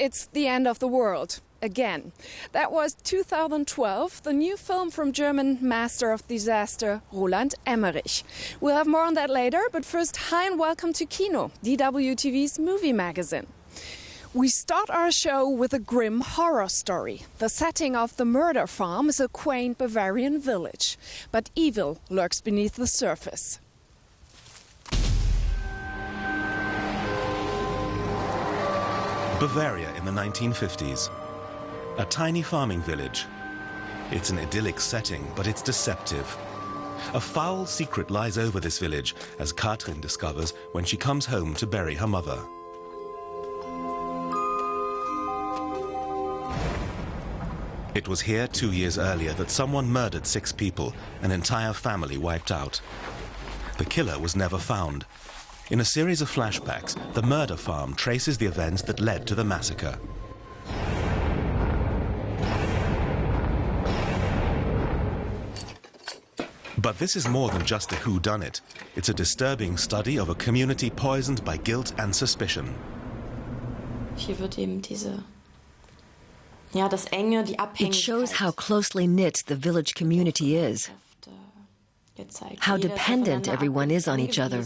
it's the end of the world. Again. That was 2012, the new film from German master of disaster Roland Emmerich. We'll have more on that later, but first, hi and welcome to Kino, DWTV's movie magazine. We start our show with a grim horror story. The setting of The Murder Farm is a quaint Bavarian village, but evil lurks beneath the surface. Bavaria in the 1950s. A tiny farming village. It's an idyllic setting, but it's deceptive. A foul secret lies over this village, as Katrin discovers when she comes home to bury her mother. It was here 2 years earlier that someone murdered 6 people, an entire family wiped out. The killer was never found. In a series of flashbacks, the murder farm traces the events that led to the massacre. But this is more than just a whodunit. It's a disturbing study of a community poisoned by guilt and suspicion. It shows how closely knit the village community is, how dependent everyone is on each other.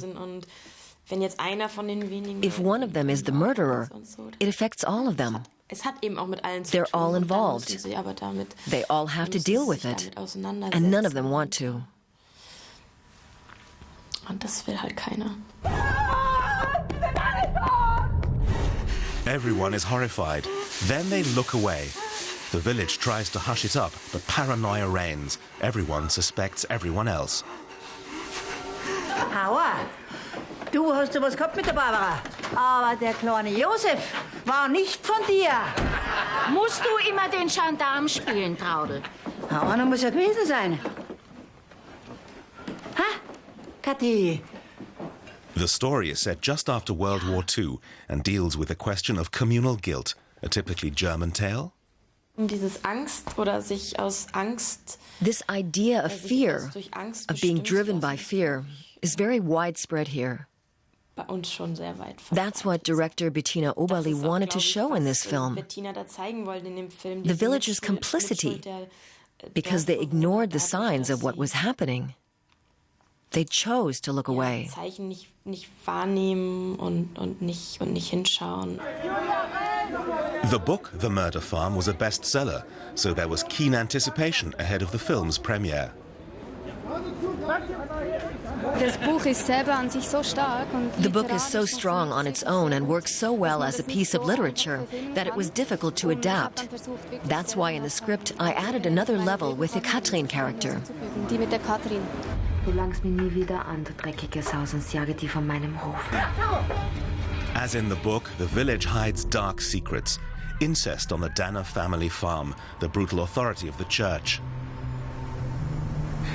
If one of them is the murderer, it affects all of them. They're all involved. They all have to deal with it, and none of them want to. Everyone is horrified. Then they look away. The village tries to hush it up, but paranoia reigns. Everyone suspects everyone else. Aua, du hast was gehabt mit der Barbara. Aber der kleine Josef war nicht von dir. Musst du immer den Gendarm spielen, Traudel? Einer muss ja gewesen sein. Ha? Kathi. The story is set just after World War II and deals with the question of communal guilt, a typically German tale. This idea of fear, of being driven by fear, is very widespread here. That's what director Bettina Oberli wanted to show in this film. The villagers' complicity, because they ignored the signs of what was happening. They chose to look away. The book, The Murder Farm, was a bestseller, so there was keen anticipation ahead of the film's premiere. The book is so strong on its own and works so well as a piece of literature that it was difficult to adapt. That's why in the script I added another level with the Katrin character. As in the book, the village hides dark secrets. Incest on the Danner family farm, the brutal authority of the church.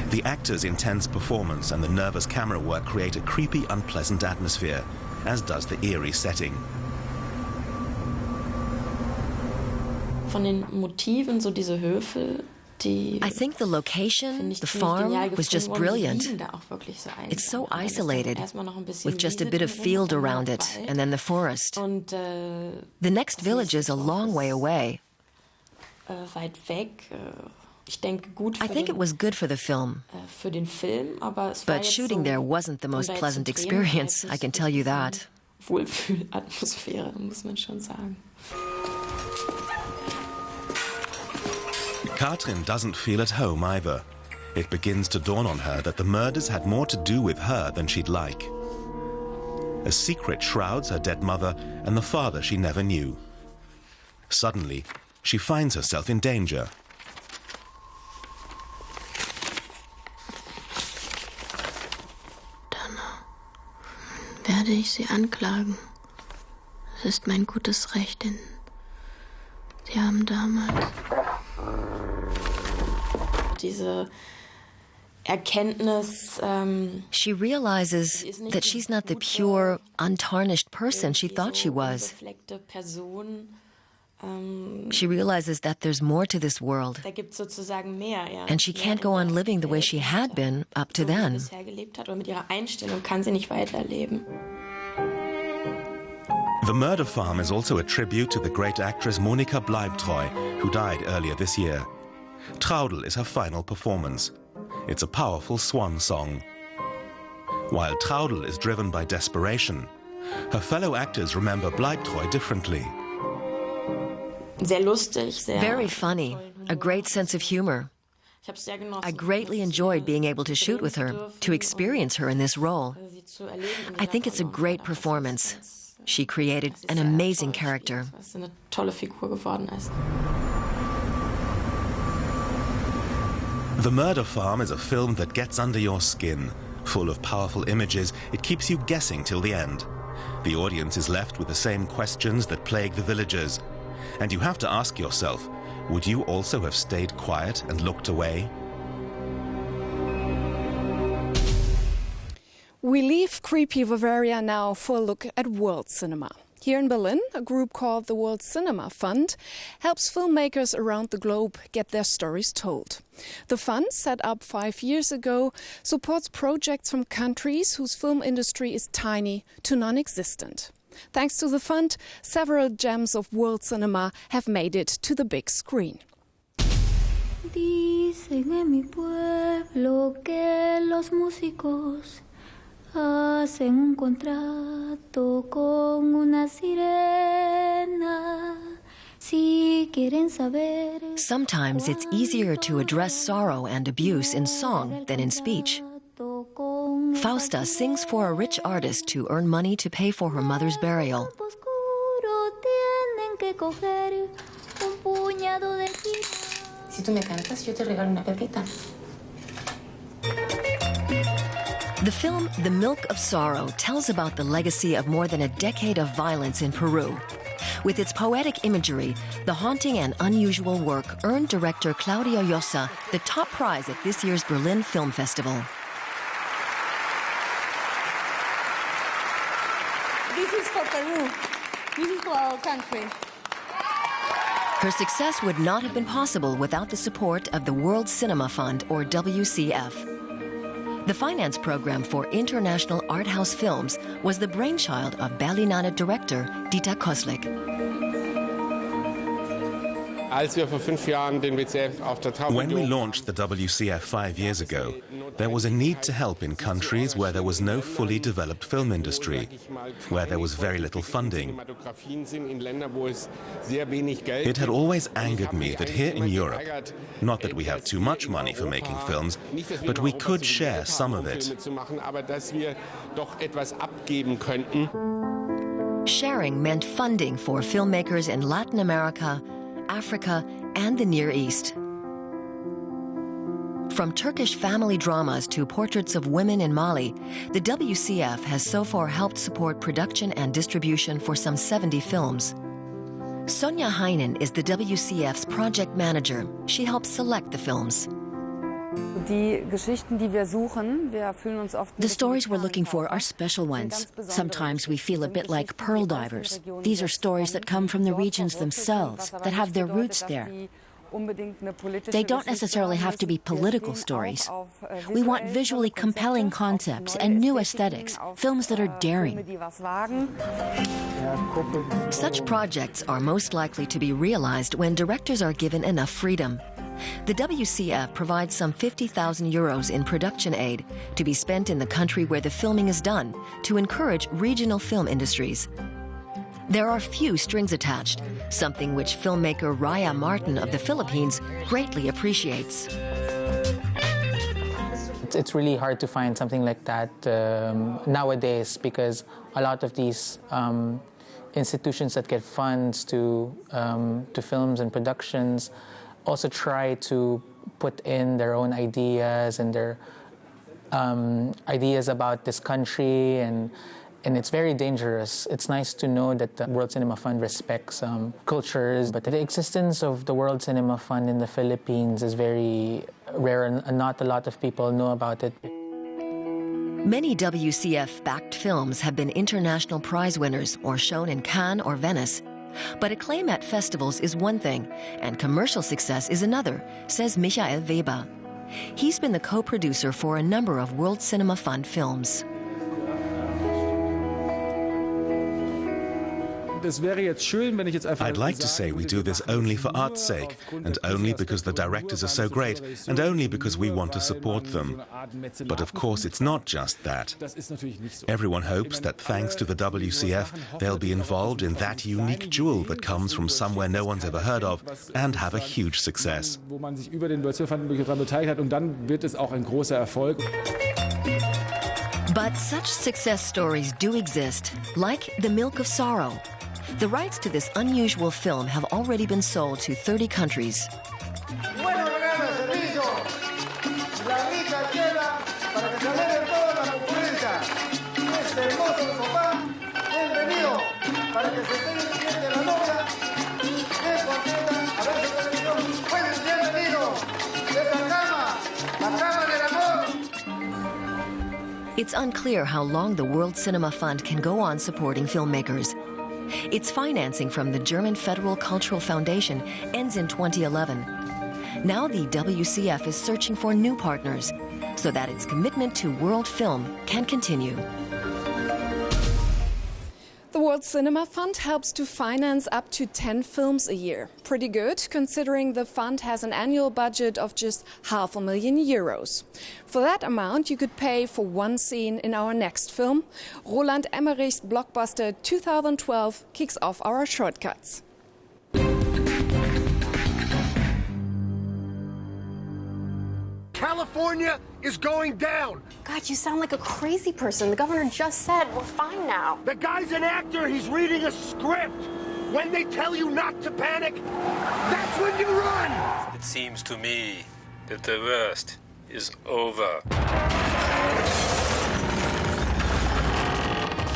The actors' intense performance and the nervous camera work create a creepy, unpleasant atmosphere, as does the eerie setting. I think the location, the farm, was just brilliant. It's so isolated, with just a bit of field around it, and then the forest. The next village is a long way away. I think it was good for the film, but shooting there wasn't the most pleasant experience, I can tell you that. Katrin doesn't feel at home either. It begins to dawn on her that the murders had more to do with her than she'd like. A secret shrouds her dead mother and the father she never knew. Suddenly, she finds herself in danger. Werde ich sie anklagen. Es ist mein gutes Recht, denn sie haben damals... She realizes that she's not the pure, untarnished person she thought she was. She realizes that there's more to this world, and she can't go on living the way she had been up to then. The Murder Farm is also a tribute to the great actress Monica Bleibtreu, who died earlier this year. Traudl is her final performance. It's a powerful swan song. While Traudl is driven by desperation, her fellow actors remember Bleibtreu differently. Very funny, a great sense of humor. I greatly enjoyed being able to shoot with her, to experience her in this role. I think it's a great performance. She created an amazing character. The Murder Farm is a film that gets under your skin. Full of powerful images, it keeps you guessing till the end. The audience is left with the same questions that plague the villagers. And you have to ask yourself, would you also have stayed quiet and looked away? We leave creepy Bavaria now for a look at world cinema. Here in Berlin, a group called the World Cinema Fund helps filmmakers around the globe get their stories told. The fund, set up 5 years ago, supports projects from countries whose film industry is tiny to non-existent. Thanks to the fund, several gems of world cinema have made it to the big screen. Dicen en mi pueblo que los músicos hacen un contrato con una sirena. Si quieren saber. Sometimes it's easier to address sorrow and abuse in song than in speech. Fausta sings for a rich artist to earn money to pay for her mother's burial. Si tú me cantas, yo te regalo una pepita. The film The Milk of Sorrow tells about the legacy of more than a decade of violence in Peru. With its poetic imagery, the haunting and unusual work earned director Claudio Llosa the top prize at this year's Berlin Film Festival. This is for Peru. This is for our country. Her success would not have been possible without the support of the World Cinema Fund, or WCF. The finance program for international art house films was the brainchild of Berlinale director Dieter Koslik. When we launched the WCF 5 years ago, there was a need to help in countries where there was no fully developed film industry, where there was very little funding. It had always angered me that here in Europe, not that we have too much money for making films, but we could share some of it. Sharing meant funding for filmmakers in Latin America, Africa, and the Near East. From Turkish family dramas to portraits of women in Mali, the WCF has so far helped support production and distribution for some 70 films. Sonja Heinen is the WCF's project manager. She helps select the films. The stories we're looking for are special ones. Sometimes we feel a bit like pearl divers. These are stories that come from the regions themselves, that have their roots there. They don't necessarily have to be political stories. We want visually compelling concepts and new aesthetics, films that are daring. Such projects are most likely to be realized when directors are given enough freedom. The WCF provides some 50,000 euros in production aid to be spent in the country where the filming is done to encourage regional film industries. There are few strings attached, something which filmmaker Raya Martin of the Philippines greatly appreciates. It's really hard to find something like that nowadays, because a lot of these institutions that get funds to films and productions also try to put in their own ideas and their ideas about this country, and it's very dangerous. It's nice to know that the World Cinema Fund respects cultures, but the existence of the World Cinema Fund in the Philippines is very rare, and not a lot of people know about it. Many WCF-backed films have been international prize winners or shown in Cannes or Venice. But acclaim at festivals is one thing, and commercial success is another, says Michael Weber. He's been the co-producer for a number of World Cinema Fund films. I'd like to say we do this only for art's sake, and only because the directors are so great, and only because we want to support them. But of course it's not just that. Everyone hopes that thanks to the WCF, they'll be involved in that unique jewel that comes from somewhere no one's ever heard of, and have a huge success. But such success stories do exist, like The Milk of Sorrow. The rights to this unusual film have already been sold to 30 countries. It's unclear how long the World Cinema Fund can go on supporting filmmakers. Its financing from the German Federal Cultural Foundation ends in 2011. Now the WCF is searching for new partners so that its commitment to world film can continue. The World Cinema Fund helps to finance up to 10 films a year. Pretty good, considering the fund has an annual budget of just €500,000. For that amount, you could pay for one scene in our next film. Roland Emmerich's blockbuster 2012 kicks off our shortcuts. California is going down. God, you sound like a crazy person. The governor just said we're fine now. The guy's an actor. He's reading a script. When they tell you not to panic, that's when you run. It seems to me that the worst is over.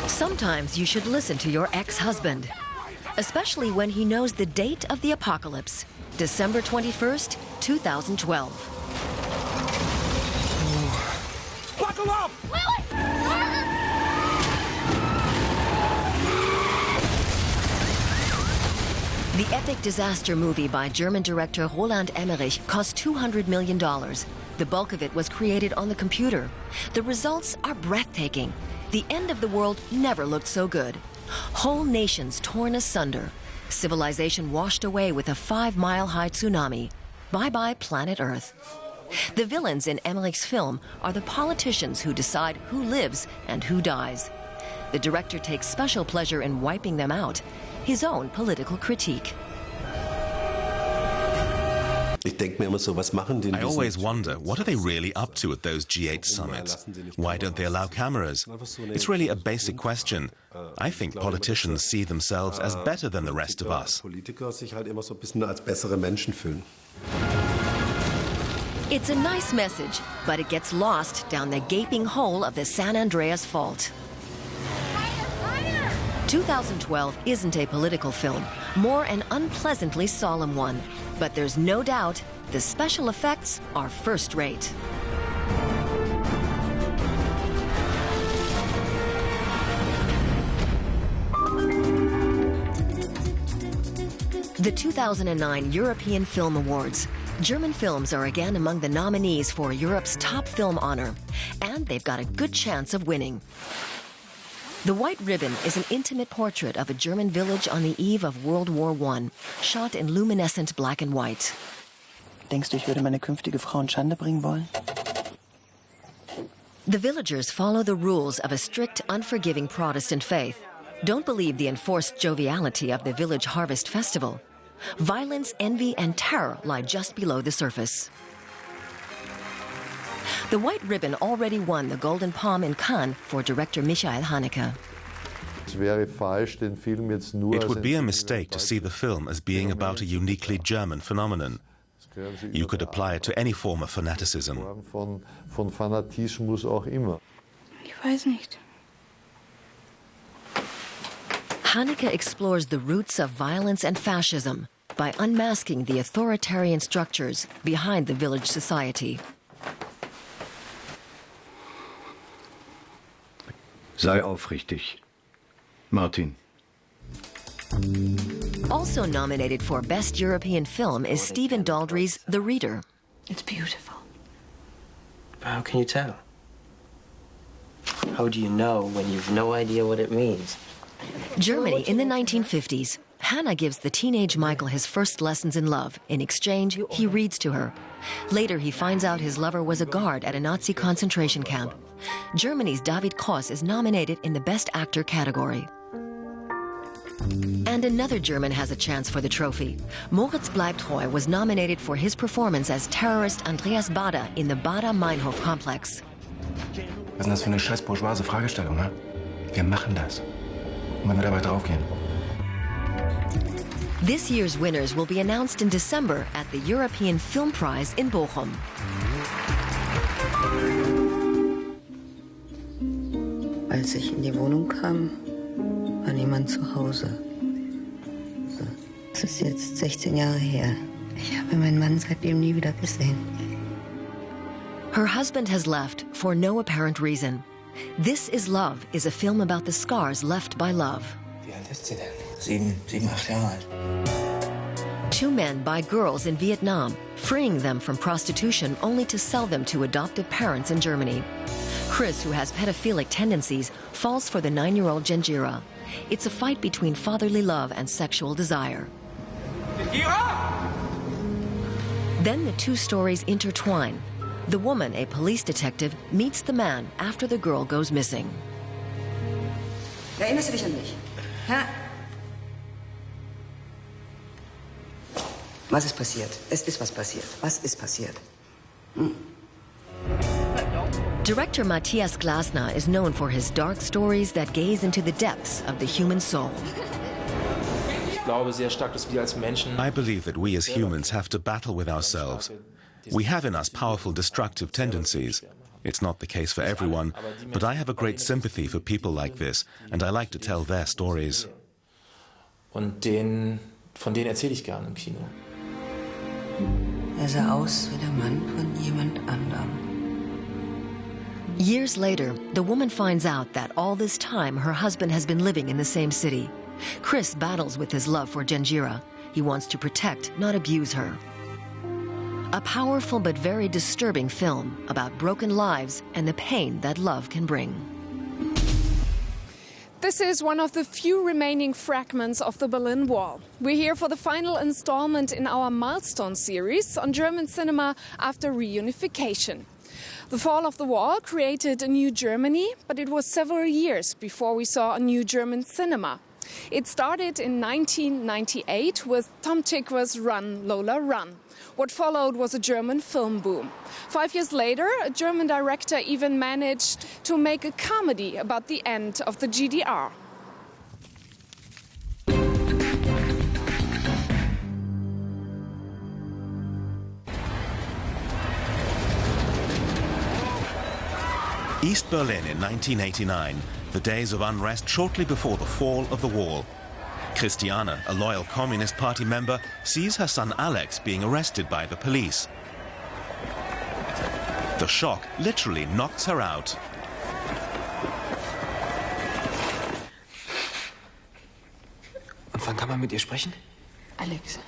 Sometimes you should listen to your ex-husband, especially when he knows the date of the apocalypse, December 21st, 2012. Buckle up! The epic disaster movie by German director Roland Emmerich cost $200 million. The bulk of it was created on the computer. The results are breathtaking. The end of the world never looked so good. Whole nations torn asunder. Civilization washed away with a 5-mile-high tsunami. Bye-bye, planet Earth. The villains in Emmerich's film are the politicians who decide who lives and who dies. The director takes special pleasure in wiping them out, his own political critique. I always wonder, what are they really up to at those G8 summits? Why don't they allow cameras? It's really a basic question. I think politicians see themselves as better than the rest of us. It's a nice message, but it gets lost down the gaping hole of the San Andreas Fault. 2012 isn't a political film, more an unpleasantly solemn one. But there's no doubt the special effects are first-rate. The 2009 European Film Awards. German films are again among the nominees for Europe's top film honor, and they've got a good chance of winning. The White Ribbon is an intimate portrait of a German village on the eve of World War I, shot in luminescent black and white. Denkst du, ich würde meine künftige Frau in Schande bringen wollen? The villagers follow the rules of a strict, unforgiving Protestant faith. Don't believe the enforced joviality of the village harvest festival. Violence, envy, and terror lie just below the surface. The White Ribbon already won the Golden Palm in Cannes for director Michael Haneke. It would be a mistake to see the film as being about a uniquely German phenomenon. You could apply it to any form of fanaticism. Ich weiß nicht. Haneke explores the roots of violence and fascism by unmasking the authoritarian structures behind the village society. Sei aufrichtig. Martin. Also nominated for Best European Film is Stephen Daldry's The Reader. It's beautiful. How can you tell? How do you know when you've no idea what it means? Germany in the 1950s. Hannah gives the teenage Michael his first lessons in love. In exchange, he reads to her. Later, he finds out his lover was a guard at a Nazi concentration camp. Germany's David Cross is nominated in the Best Actor category. And another German has a chance for the trophy. Monica Bleibtreu was nominated for his performance as terrorist Andreas Baader in the Baader-Meinhof complex. Was ist denn das für eine scheiß bourgeoise Fragestellung, ne? Wir machen das. Und wenn wir dabei draufgehen. This year's winners will be announced in December at the European Film Prize in Bochum. Als ich in die Wohnung kam, war niemand zu Hause. Das ist jetzt 16 Jahre her. Ich habe meinen Mann seitdem nie wieder gesehen. Her husband has left for no apparent reason. This Is Love is a film about the scars left by love. Wie alt ist sie denn? 7, 8 Jahre alt. Two men buy girls in Vietnam, freeing them from prostitution only to sell them to adoptive parents in Germany. Chris, who has pedophilic tendencies, falls for the 9-year-old Jentsch. It's a fight between fatherly love and sexual desire. Then the two stories intertwine. The woman, a police detective, meets the man after the girl goes missing. Erinnerst du dich an mich? Ja? Was ist passiert? Es ist was passiert. Was ist passiert? Director Matthias Glasner is known for his dark stories that gaze into the depths of the human soul. I believe that we as humans have to battle with ourselves. We have in us powerful destructive tendencies. It's not the case for everyone, but I have a great sympathy for people like this, and I like to tell their stories. Und von denen erzähle ich gerne im Kino. Sah aus wie der Mann von jemand anderem. Years later, the woman finds out that all this time her husband has been living in the same city. Chris battles with his love for Jentsch. He wants to protect, not abuse her. A powerful but very disturbing film about broken lives and the pain that love can bring. This is one of the few remaining fragments of the Berlin Wall. We're here for the final installment in our Milestone series on German cinema after reunification. The fall of the wall created a new Germany, but it was several years before we saw a new German cinema. It started in 1998 with Tom Tykw's Run, Lola, Run. What followed was a German film boom. 5 years later, a German director even managed to make a comedy about the end of the GDR. East Berlin in 1989, the days of unrest shortly before the fall of the wall. Christiane, a loyal Communist Party member, sees her son Alex being arrested by the police. The shock literally knocks her out. Und wann kann man mit ihr sprechen? Alex,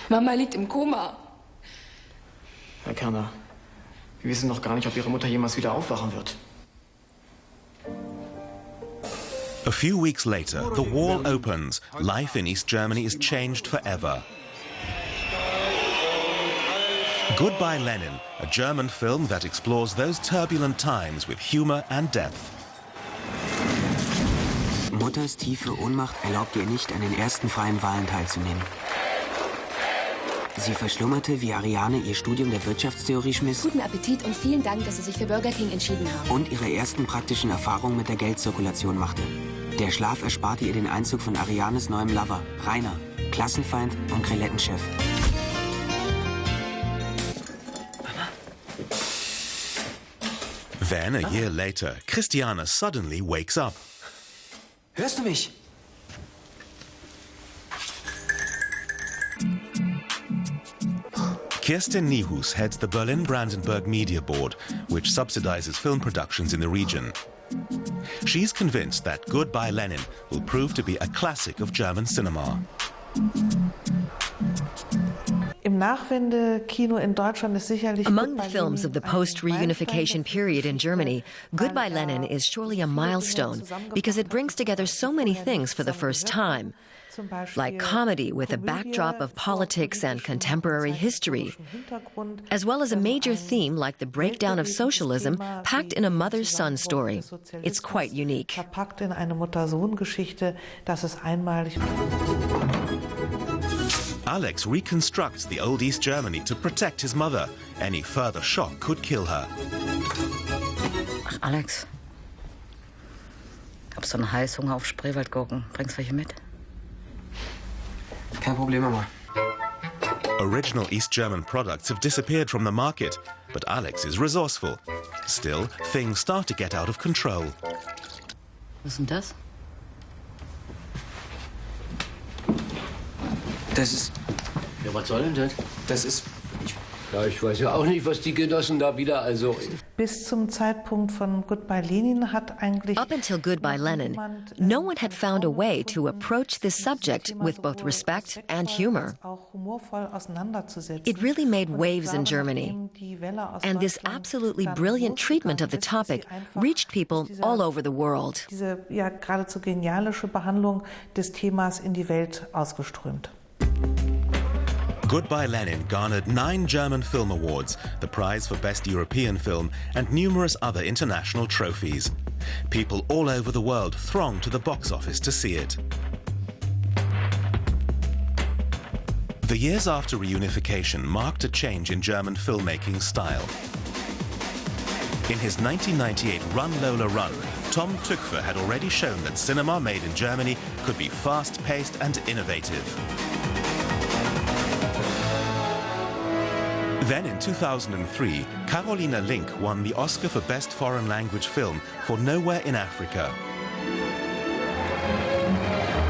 Mama liegt im Koma. Herr Kerner, wir wissen noch gar nicht, ob Ihre Mutter jemals wieder aufwachen wird. A few weeks later, the wall opens. Life in East Germany is changed forever. Goodbye Lenin, a German film that explores those turbulent times with humor and depth. Mutters tiefe Ohnmacht erlaubte ihr nicht, an den ersten freien Wahlen teilzunehmen. Sie verschlummerte, wie Ariane ihr Studium der Wirtschaftstheorie schmiss. Guten Appetit und vielen Dank, dass Sie sich für Burger King entschieden haben. Und ihre ersten praktischen Erfahrungen mit der Geldzirkulation machte. Der Schlaf ersparte ihr den Einzug von Arianes neuem Lover, Rainer, Klassenfeind und Krelettenchef. Then, a year later, Christiane suddenly wakes up. Hörst du mich? Kirsten Niehus heads the Berlin-Brandenburg Media Board, which subsidizes film productions in the region. She's convinced that Goodbye Lenin will prove to be a classic of German cinema. Among the films of the post-reunification period in Germany, Goodbye Lenin is surely a milestone because it brings together so many things for the first time, like comedy with a backdrop of politics and contemporary history, as well as a major theme like the breakdown of socialism packed in a mother-son story. It's quite unique. Alex reconstructs the old East Germany to protect his mother. Any further shock could kill her. Ach, Alex. Gab's so einen Heißhunger auf Spreewaldgurken? Bringst welche mit? Kein Problem, Mama. Original East German products have disappeared from the market, but Alex is resourceful. Still, things start to get out of control. Was ist denn das? Das ist... Ja, was soll denn das? Das ist... Ja, ich weiß ja auch nicht, was die Genossen da wieder, also... Bis zum Zeitpunkt von Goodbye Lenin hat eigentlich... Up until Goodbye Lenin, no one had found a way to approach this subject with both respect and humor. It really made waves in Germany. And this absolutely brilliant treatment of the topic reached people all over the world. Diese ja geradezu genialische Behandlung des Themas in die Welt ausgeströmt. Goodbye Lenin garnered 9 German Film Awards, the prize for Best European Film, and numerous other international trophies. People all over the world thronged to the box office to see it. The years after reunification marked a change in German filmmaking style. In his 1998 Run Lola Run, Tom Tückwer had already shown that cinema made in Germany could be fast-paced and innovative. Then in 2003, Carolina Link won the Oscar for Best Foreign Language Film for Nowhere in Africa.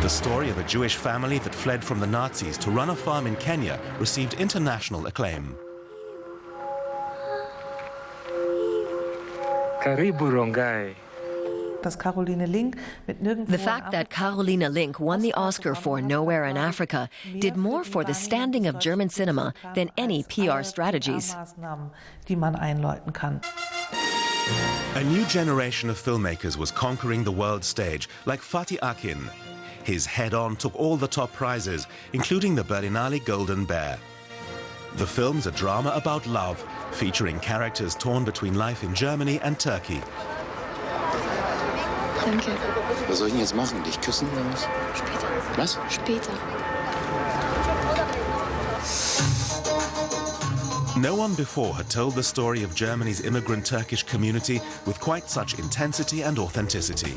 The story of a Jewish family that fled from the Nazis to run a farm in Kenya received international acclaim. Karibu Rongai. The fact that Carolina Link won the Oscar for Nowhere in Africa did more for the standing of German cinema than any PR strategies. A new generation of filmmakers was conquering the world stage, like Fatih Akin. His Head On took all the top prizes, including the Berlinale Golden Bear. The film's a drama about love, featuring characters torn between life in Germany and Turkey. Danke. Was soll ich denn jetzt machen? Dich küssen oder was? Später. Was? Später. No one before had told the story of Germany's immigrant Turkish community with quite such intensity and authenticity.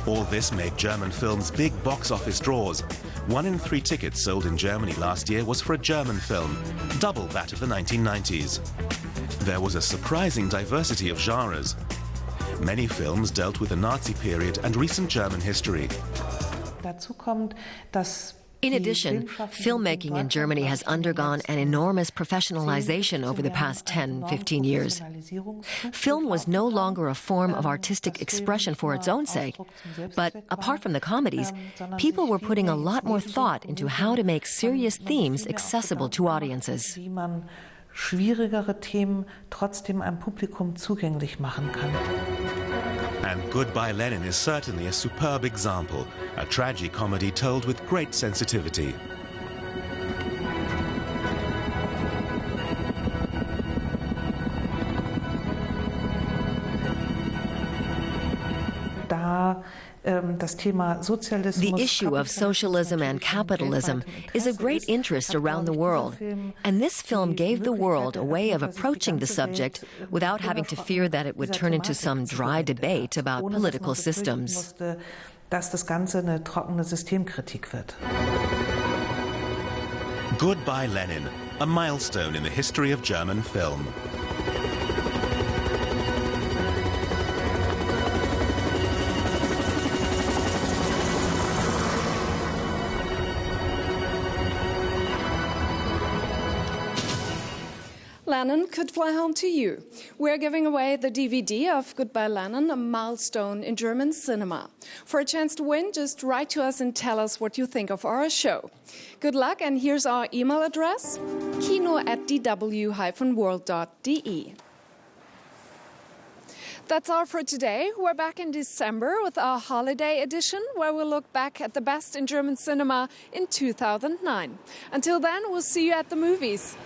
All this made German films big box office draws. 1 in 3 tickets sold in Germany last year was for a German film, double that of the 1990s. There was a surprising diversity of genres. Many films dealt with the Nazi period and recent German history. In addition, filmmaking in Germany has undergone an enormous professionalization over the past 10-15 years. Film was no longer a form of artistic expression for its own sake, but apart from the comedies, people were putting a lot more thought into how to make serious themes accessible to audiences. Schwierigere Themen trotzdem einem Publikum zugänglich machen kann. And Goodbye Lenin is certainly a superb example, a tragicomedy told with great sensitivity. The issue of socialism and capitalism is of great interest around the world, and this film gave the world a way of approaching the subject without having to fear that it would turn into some dry debate about political systems. Goodbye Lenin, a milestone in the history of German film. Lenin could fly home to you. We're giving away the DVD of Goodbye Lenin, a milestone in German cinema. For a chance to win, just write to us and tell us what you think of our show. Good luck, and here's our email address, kino@dw-world.de. That's all for today. We're back in December with our holiday edition, where we'll look back at the best in German cinema in 2009. Until then, we'll see you at the movies.